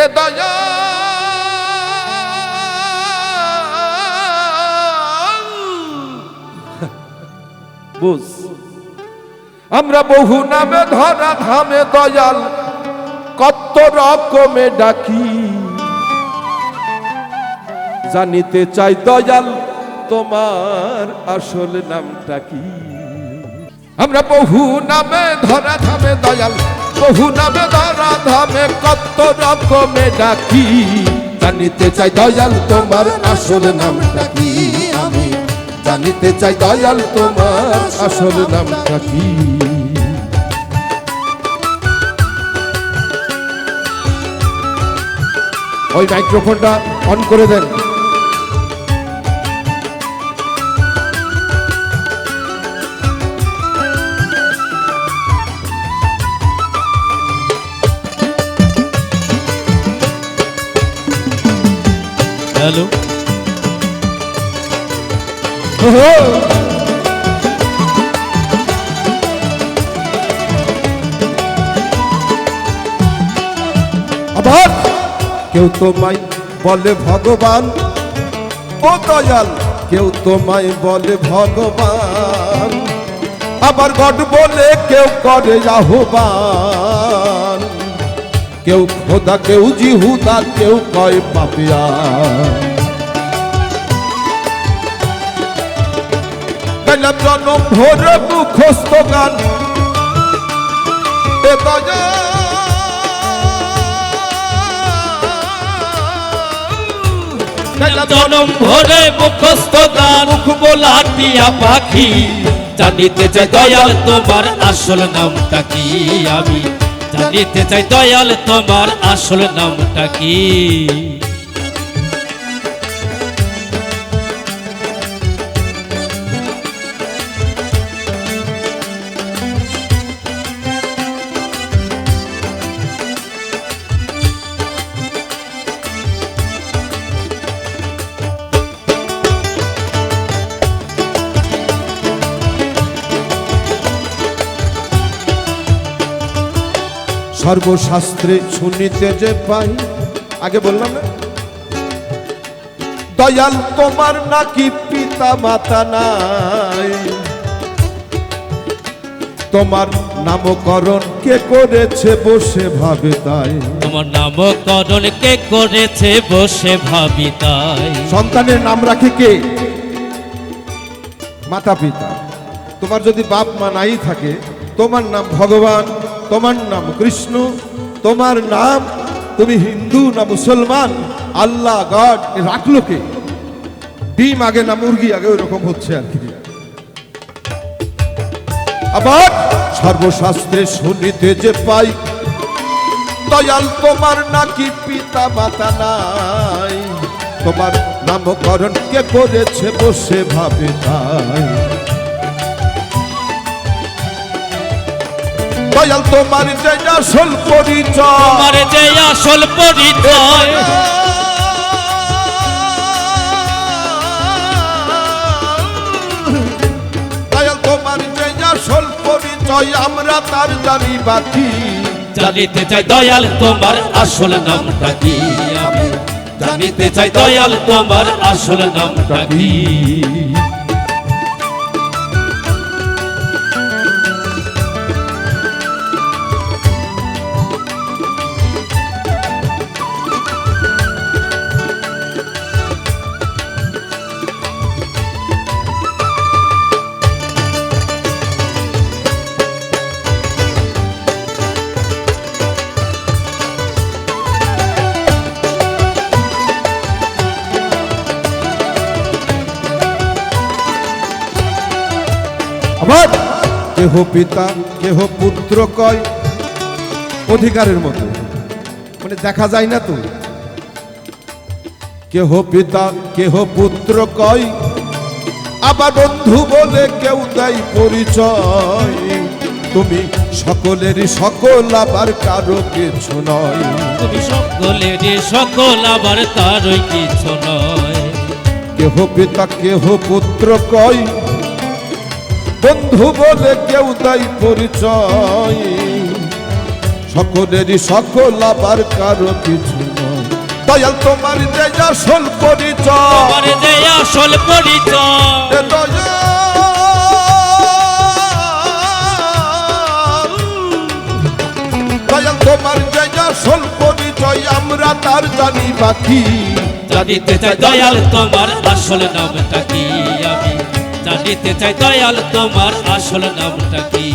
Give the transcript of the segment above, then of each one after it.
এ দয়াল বুঝ আমরা বহু নামে ধরা ধামে দয়াল কত রকমে ডাকি জানিতে চাই দয়াল তোমার আসল নামটা কি আমরা বহু নামে ধরা ধামে দয়াল বহু নামে ধরা ধামে কত রকমে ডাকি জানিতে চাই দয়াল তোমার আসল নামটা কি আমি জানিতে চাই দয়াল তোমার আসল নামটা কি ওই মাইক্রোফোনটা অন করে দেন হ্যালো আবার কেউ তোমায় বলে ভগবান ও দয়াল কেউ তোমায় বলে ভগবান আবার গড বলে কেউ করে আহ্বান কেউ খোদা কেউ জিহুদা কেউ কয় পাপিয়া গেলাম জনম ভরে মুখস্থ গান এ দয়াল জনম ভরে মুখস্থ গান মুখ বলা টিয়া পাখি জানিতে চাই দয়াল তোমার আসল নামটা কি আমি জানিতে চাই দয়াল তোমার আসল নামটা কি সর্বশাস্ত্রে শুনিতে যে পাই আগে বললাম না দয়াল তোমার নাকি পিতা মাতা নাই তোমার নামকরণ কে করেছে বসে ভাবে তাই তোমার নামকরণ কে করেছে বসে ভাবি তাই সন্তানের নাম রাখে কে মাতা পিতা তোমার যদি বাপ মা নাই থাকে তোমার নাম ভগবান তোমার নাম কৃষ্ণ তোমার নাম তুমি হিন্দু না মুসলমান আল্লাহ গড রাখলো কে ডিম আগে না মুরগি আগে ওইরকম হচ্ছে আর কি আবার সর্বশাস্ত্রে শুনিতে যে পাই দয়াল তোমার নাকি পিতা মাতা নাই তোমার নামকরণ কে করেছে বসে ভাবে তাই দয়াল তোমার যে আসল পরিচয় তোমার যে আসল পরিচয় দয়াল তোমার যে আসল পরিচয় আমরা তার জানি বাকি জানিতে চাই দয়াল তোমার আসল নামটা কি আমি জানিতে চাই দয়াল তোমার আসল নামটা কি আবার কেহ পিতা কেহ পুত্র কয় অধিকারের মতো মানে দেখা যায় না তো কেহ পিতা কেহ পুত্র কয় আবার বন্ধু বলে কেউ দেয় পরিচয় তুমি সকলেরই সকল আবার কারো কিছু নয় তুমি সকলেরই সকল আবার কারোই কিছু নয় কেহ পিতা কেহ পুত্র কয় বন্ধু বলে কেউ দেয় পরিচয় সকলেরই সকল আবার কারো কিছু দয়াল তোমার যে আসল পরিচয় তোমার যে আসল পরিচয় এ দয়াল দয়াল তোমার যে আসল পরিচয় আমরা তার জানি বাকি জানিতে চাই দয়াল তোমার আসল নামটা কি আমি জানিতে চাই দয়াল তোমার আসল নামটা কি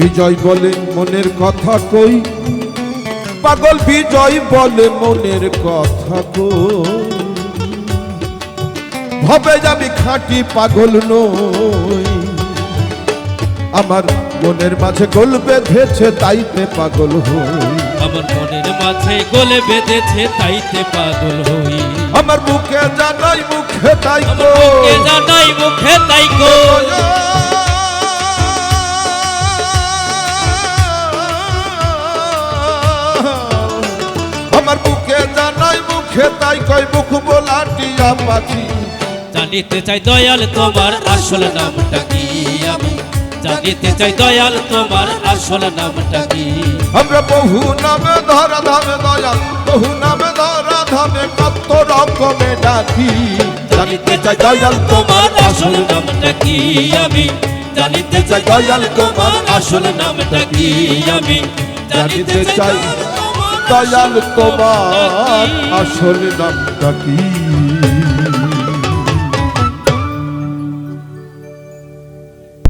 বিজয় বলে মনের কথা কই পাগল বিজয় বলে মনের কথা কই ভাবে আমি খাঁটি পাগল নই আমার মনের মাঝে গোল বেঁধেছে তাইতে পাগল হই আমার মনের মাঝে গোলে বেঁধেছে তাইতে পাগল হই আমার মুখে জানাই মুখে তাই আমার মুখে জানাই মুখে তাই গো আমার মুখে জানাই মুখে তাই কই মুখ বলা টিয়া পাখি জানিতে চাই দয়াল তোমার আসল নামটা কি আমি জানিতে চাই দয়াল তোমার আসল নামটা কি আমরা বহু নামে ধরা ধামে দয়াল বহু নামে ধরা ধামে কত রকমে ডাকি জানিতে চাই দয়াল তোমার আসল নামটা কি আমি জানিতে চাই দয়াল তোমার আসল নামটা কি আমি জানিতে চাই দয়াল তোমার আসল নামটা কি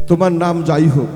তোমার নাম যাই হোক